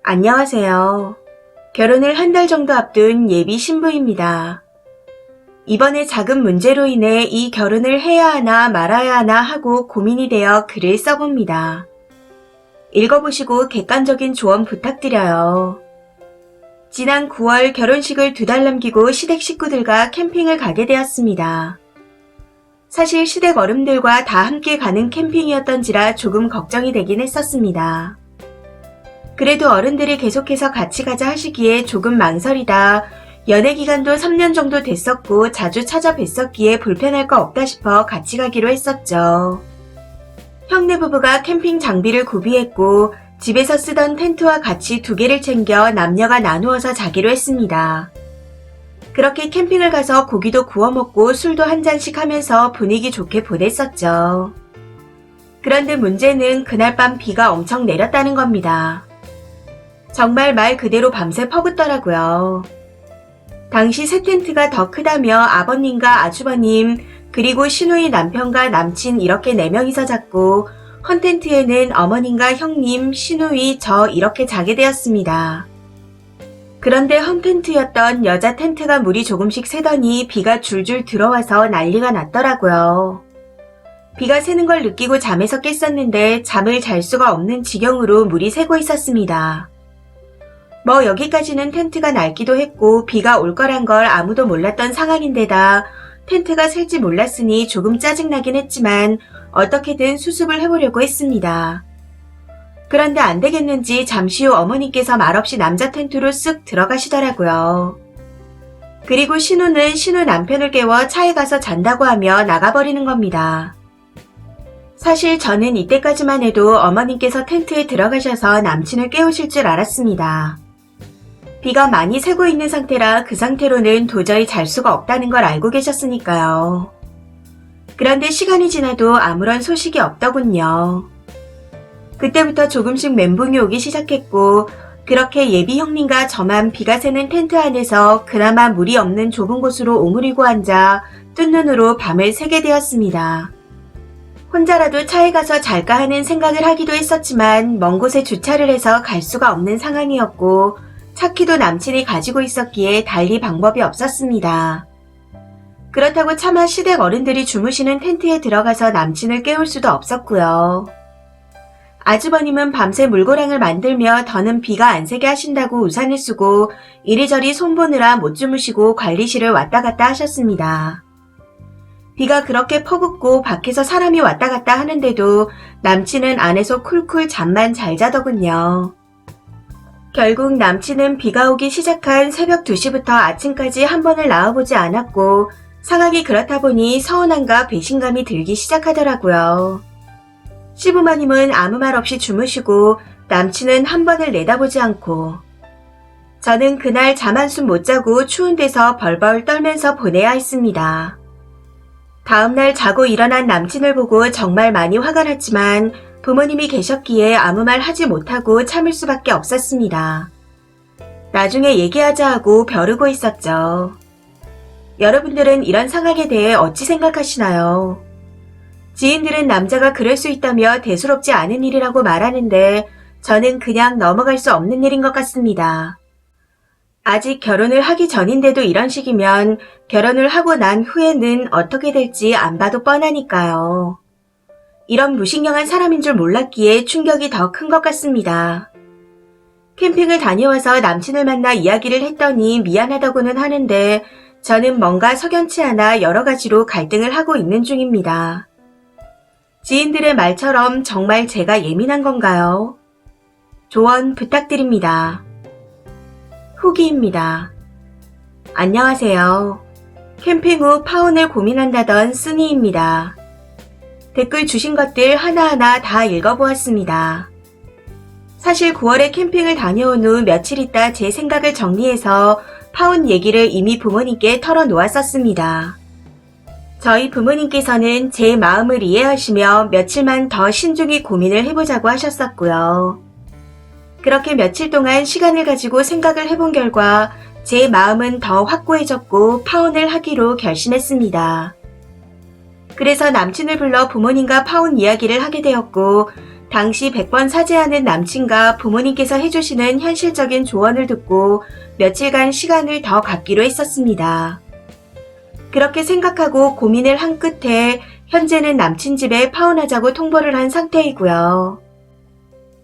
안녕하세요. 결혼을 한 달 정도 앞둔 예비 신부입니다. 이번에 작은 문제로 인해 이 결혼을 해야 하나 말아야 하나 하고 고민이 되어 글을 써봅니다. 읽어보시고 객관적인 조언 부탁드려요. 지난 9월 결혼식을 2달 남기고 시댁 식구들과 캠핑을 가게 되었습니다. 사실 시댁 어른들과 다 함께 가는 캠핑이었던지라 조금 걱정이 되긴 했었습니다. 그래도 어른들이 계속해서 같이 가자 하시기에 조금 망설이다 연애 기간도 3년 정도 됐었고 자주 찾아뵀었기에 불편할 거 없다 싶어 같이 가기로 했었죠. 형네 부부가 캠핑 장비를 구비했고 집에서 쓰던 텐트와 같이 2개를 챙겨 남녀가 나누어서 자기로 했습니다. 그렇게 캠핑을 가서 고기도 구워 먹고 술도 한 잔씩 하면서 분위기 좋게 보냈었죠. 그런데 문제는 그날 밤 비가 엄청 내렸다는 겁니다. 정말 말 그대로 밤새 퍼붓더라고요. 당시 새 텐트가 더 크다며 아버님과 아주버님 그리고 시누이 남편과 남친 이렇게 4명이서 잤고 헌 텐트에는 어머님과 형님, 시누이, 저 이렇게 자게 되었습니다. 그런데 헌 텐트였던 여자 텐트가 물이 조금씩 새더니 비가 줄줄 들어와서 난리가 났더라고요. 비가 새는 걸 느끼고 잠에서 깼었는데 잠을 잘 수가 없는 지경으로 물이 새고 있었습니다. 뭐 여기까지는 텐트가 낡기도 했고 비가 올 거란 걸 아무도 몰랐던 상황인데다 텐트가 셀지 몰랐으니 조금 짜증나긴 했지만 어떻게든 수습을 해보려고 했습니다. 그런데 안 되겠는지 잠시 후 어머니께서 말없이 남자 텐트로 쓱 들어가시더라고요. 그리고 신우는 신우 남편을 깨워 차에 가서 잔다고 하며 나가버리는 겁니다. 사실 저는 이때까지만 해도 어머님께서 텐트에 들어가셔서 남친을 깨우실 줄 알았습니다. 비가 많이 새고 있는 상태라 그 상태로는 도저히 잘 수가 없다는 걸 알고 계셨으니까요. 그런데 시간이 지나도 아무런 소식이 없더군요. 그때부터 조금씩 멘붕이 오기 시작했고 그렇게 예비 형님과 저만 비가 새는 텐트 안에서 그나마 물이 없는 좁은 곳으로 오므리고 앉아 뜬 눈으로 밤을 새게 되었습니다. 혼자라도 차에 가서 잘까 하는 생각을 하기도 했었지만 먼 곳에 주차를 해서 갈 수가 없는 상황이었고 차키도 남친이 가지고 있었기에 달리 방법이 없었습니다. 그렇다고 차마 시댁 어른들이 주무시는 텐트에 들어가서 남친을 깨울 수도 없었고요. 아주버님은 밤새 물고랑을 만들며 더는 비가 안 새게 하신다고 우산을 쓰고 이리저리 손보느라 못 주무시고 관리실을 왔다 갔다 하셨습니다. 비가 그렇게 퍼붓고 밖에서 사람이 왔다 갔다 하는데도 남친은 안에서 쿨쿨 잠만 잘 자더군요. 결국 남친은 비가 오기 시작한 새벽 2시부터 아침까지 한 번을 나와보지 않았고 상황이 그렇다 보니 서운함과 배신감이 들기 시작하더라고요. 시부모님은 아무 말 없이 주무시고 남친은 한 번을 내다보지 않고 저는 그날 잠 한숨 못 자고 추운 데서 벌벌 떨면서 보내야 했습니다. 다음날 자고 일어난 남친을 보고 정말 많이 화가 났지만 부모님이 계셨기에 아무 말 하지 못하고 참을 수밖에 없었습니다. 나중에 얘기하자 하고 벼르고 있었죠. 여러분들은 이런 상황에 대해 어찌 생각하시나요? 지인들은 남자가 그럴 수 있다며 대수롭지 않은 일이라고 말하는데 저는 그냥 넘어갈 수 없는 일인 것 같습니다. 아직 결혼을 하기 전인데도 이런 식이면 결혼을 하고 난 후에는 어떻게 될지 안 봐도 뻔하니까요. 이런 무신경한 사람인 줄 몰랐기에 충격이 더 큰 것 같습니다. 캠핑을 다녀와서 남친을 만나 이야기를 했더니 미안하다고는 하는데 저는 뭔가 석연치 않아 여러 가지로 갈등을 하고 있는 중입니다. 지인들의 말처럼 정말 제가 예민한 건가요? 조언 부탁드립니다. 후기입니다. 안녕하세요. 캠핑 후 파혼을 고민한다던 쓰니입니다. 댓글 주신 것들 하나하나 다 읽어보았습니다. 사실 9월에 캠핑을 다녀온 후 며칠 있다 제 생각을 정리해서 파혼 얘기를 이미 부모님께 털어놓았었습니다. 저희 부모님께서는 제 마음을 이해하시며 며칠만 더 신중히 고민을 해보자고 하셨었고요. 그렇게 며칠 동안 시간을 가지고 생각을 해본 결과 제 마음은 더 확고해졌고 파혼을 하기로 결심했습니다. 그래서 남친을 불러 부모님과 파혼 이야기를 하게 되었고 당시 100번 사죄하는 남친과 부모님께서 해주시는 현실적인 조언을 듣고 며칠간 시간을 더 갖기로 했었습니다. 그렇게 생각하고 고민을 한 끝에 현재는 남친 집에 파혼하자고 통보를 한 상태이고요.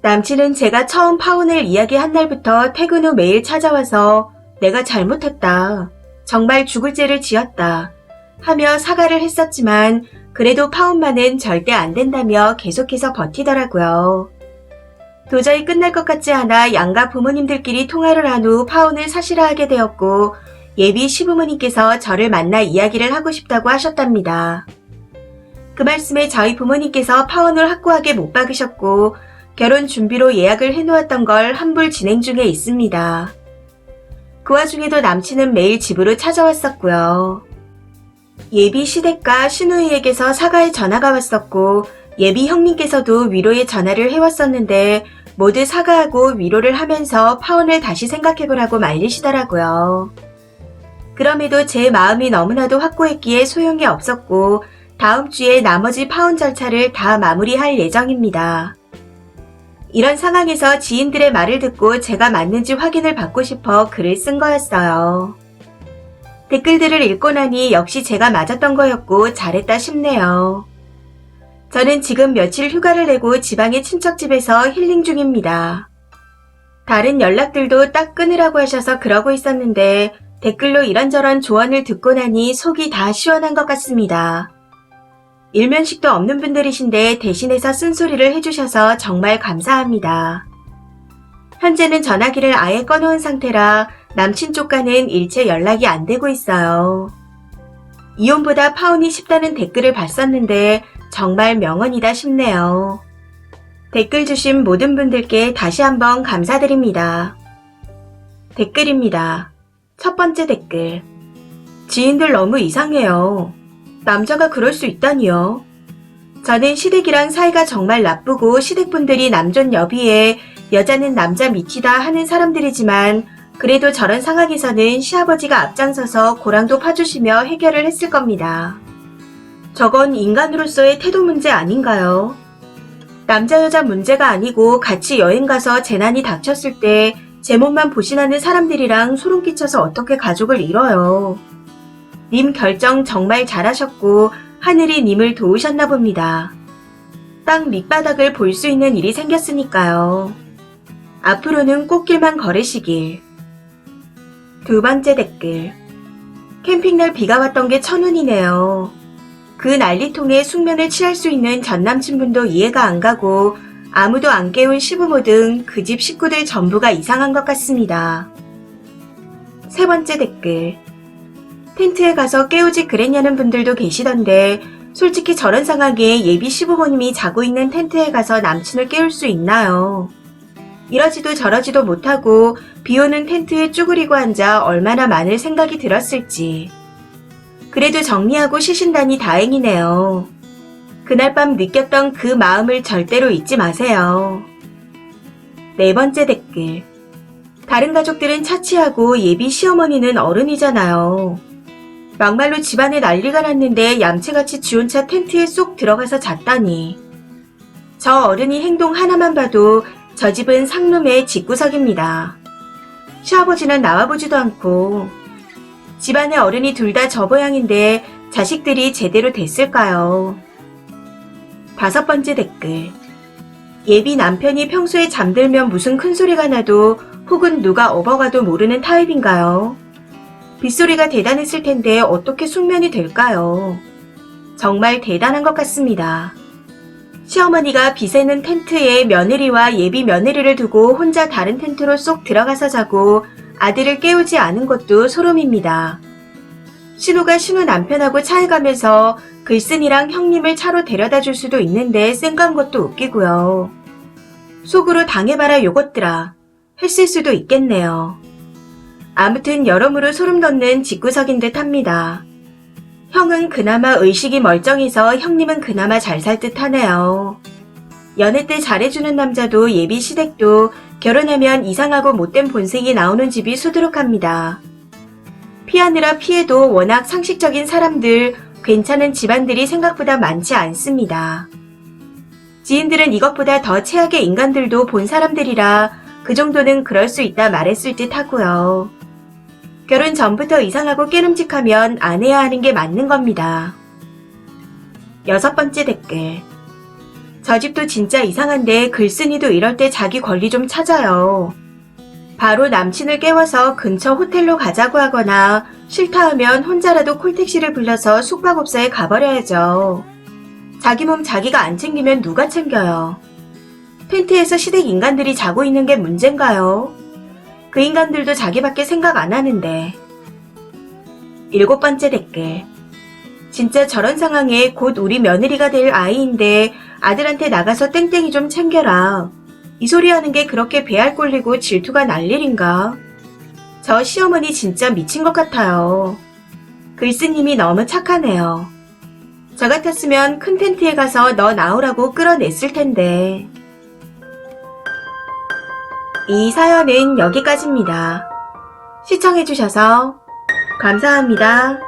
남친은 제가 처음 파혼을 이야기한 날부터 퇴근 후 매일 찾아와서 내가 잘못했다. 정말 죽을 죄를 지었다. 하며 사과를 했었지만 그래도 파혼만은 절대 안 된다며 계속해서 버티더라고요. 도저히 끝날 것 같지 않아 양가 부모님들끼리 통화를 한 후 파혼을 사실화하게 되었고 예비 시부모님께서 저를 만나 이야기를 하고 싶다고 하셨답니다. 그 말씀에 저희 부모님께서 파혼을 확고하게 못 박으셨고 결혼 준비로 예약을 해놓았던 걸 환불 진행 중에 있습니다. 그 와중에도 남친은 매일 집으로 찾아왔었고요. 예비 시댁과 시누이에게서 사과의 전화가 왔었고 예비 형님께서도 위로의 전화를 해왔었는데 모두 사과하고 위로를 하면서 파혼을 다시 생각해보라고 말리시더라고요. 그럼에도 제 마음이 너무나도 확고했기에 소용이 없었고 다음 주에 나머지 파혼 절차를 다 마무리할 예정입니다. 이런 상황에서 지인들의 말을 듣고 제가 맞는지 확인을 받고 싶어 글을 쓴 거였어요. 댓글들을 읽고 나니 역시 제가 맞았던 거였고 잘했다 싶네요. 저는 지금 며칠 휴가를 내고 지방의 친척집에서 힐링 중입니다. 다른 연락들도 딱 끊으라고 하셔서 그러고 있었는데 댓글로 이런저런 조언을 듣고 나니 속이 다 시원한 것 같습니다. 일면식도 없는 분들이신데 대신해서 쓴소리를 해주셔서 정말 감사합니다. 현재는 전화기를 아예 꺼놓은 상태라 남친 쪽과는 일체 연락이 안 되고 있어요. 이혼보다 파혼이 쉽다는 댓글을 봤었는데 정말 명언이다 싶네요. 댓글 주신 모든 분들께 다시 한번 감사드립니다. 댓글입니다. 첫 번째 댓글. 지인들 너무 이상해요. 남자가 그럴 수 있다니요. 저는 시댁이랑 사이가 정말 나쁘고 시댁분들이 남존 여비에 여자는 남자 밑이다 하는 사람들이지만 그래도 저런 상황에서는 시아버지가 앞장서서 고랑도 파주시며 해결을 했을 겁니다. 저건 인간으로서의 태도 문제 아닌가요? 남자 여자 문제가 아니고 같이 여행 가서 재난이 닥쳤을 때 제 몸만 보신하는 사람들이랑 소름 끼쳐서 어떻게 가족을 이뤄요. 님 결정 정말 잘하셨고 하늘이 님을 도우셨나 봅니다. 땅 밑바닥을 볼 수 있는 일이 생겼으니까요. 앞으로는 꽃길만 걸으시길. 두 번째 댓글. 캠핑날 비가 왔던 게 천운이네요. 그 난리통에 숙면을 취할 수 있는 전남친분도 이해가 안 가고 아무도 안 깨운 시부모 등 그 집 식구들 전부가 이상한 것 같습니다. 세 번째 댓글. 텐트에 가서 깨우지 그랬냐는 분들도 계시던데 솔직히 저런 상황에 예비 시부모님이 자고 있는 텐트에 가서 남친을 깨울 수 있나요? 이러지도 저러지도 못하고 비오는 텐트에 쭈그리고 앉아 얼마나 많은 생각이 들었을지. 그래도 정리하고 쉬신다니 다행이네요. 그날 밤 느꼈던 그 마음을 절대로 잊지 마세요. 네 번째 댓글. 다른 가족들은 차치하고 예비 시어머니는 어른이잖아요. 막말로 집안에 난리가 났는데 얌체같이 지 혼자 텐트에 쏙 들어가서 잤다니. 저 어른이 행동 하나만 봐도 저 집은 상놈의 집구석입니다. 시아버지는 나와보지도 않고 집안의 어른이 둘 다 저 모양인데 자식들이 제대로 됐을까요? 다섯 번째 댓글. 예비 남편이 평소에 잠들면 무슨 큰소리가 나도 혹은 누가 업어가도 모르는 타입인가요? 빗소리가 대단했을 텐데 어떻게 숙면이 될까요? 정말 대단한 것 같습니다. 시어머니가 비새는 텐트에 며느리와 예비 며느리를 두고 혼자 다른 텐트로 쏙 들어가서 자고 아들을 깨우지 않은 것도 소름입니다. 신우가 신우 남편하고 차에 가면서 글쓴이랑 형님을 차로 데려다 줄 수도 있는데 쌩간 것도 웃기고요. 속으로 당해봐라 요것들아 했을 수도 있겠네요. 아무튼 여러모로 소름 돋는 집구석인 듯 합니다. 형은 그나마 의식이 멀쩡해서 형님은 그나마 잘 살 듯 하네요. 연애 때 잘해주는 남자도 예비 시댁도 결혼하면 이상하고 못된 본색이 나오는 집이 수두룩합니다. 피하느라 피해도 워낙 상식적인 사람들, 괜찮은 집안들이 생각보다 많지 않습니다. 지인들은 이것보다 더 최악의 인간들도 본 사람들이라 그 정도는 그럴 수 있다 말했을 듯 하고요. 결혼 전부터 이상하고 깨름직하면 안 해야 하는 게 맞는 겁니다. 6번째 댓글. 저 집도 진짜 이상한데 글쓴이도 이럴 때 자기 권리 좀 찾아요. 바로 남친을 깨워서 근처 호텔로 가자고 하거나 싫다 하면 혼자라도 콜택시를 불러서 숙박업소에 가버려야죠. 자기 몸 자기가 안 챙기면 누가 챙겨요? 텐트에서 시댁 인간들이 자고 있는 게 문제인가요? 그 인간들도 자기밖에 생각 안 하는데. 7번째 댓글. 진짜 저런 상황에 곧 우리 며느리가 될 아이인데 아들한테 나가서 땡땡이 좀 챙겨라. 이 소리 하는 게 그렇게 배알 꼴리고 질투가 날 일인가? 저 시어머니 진짜 미친 것 같아요. 글쓰님이 너무 착하네요. 저 같았으면 큰 텐트에 가서 너 나오라고 끌어냈을 텐데. 이 사연은 여기까지입니다. 시청해주셔서 감사합니다.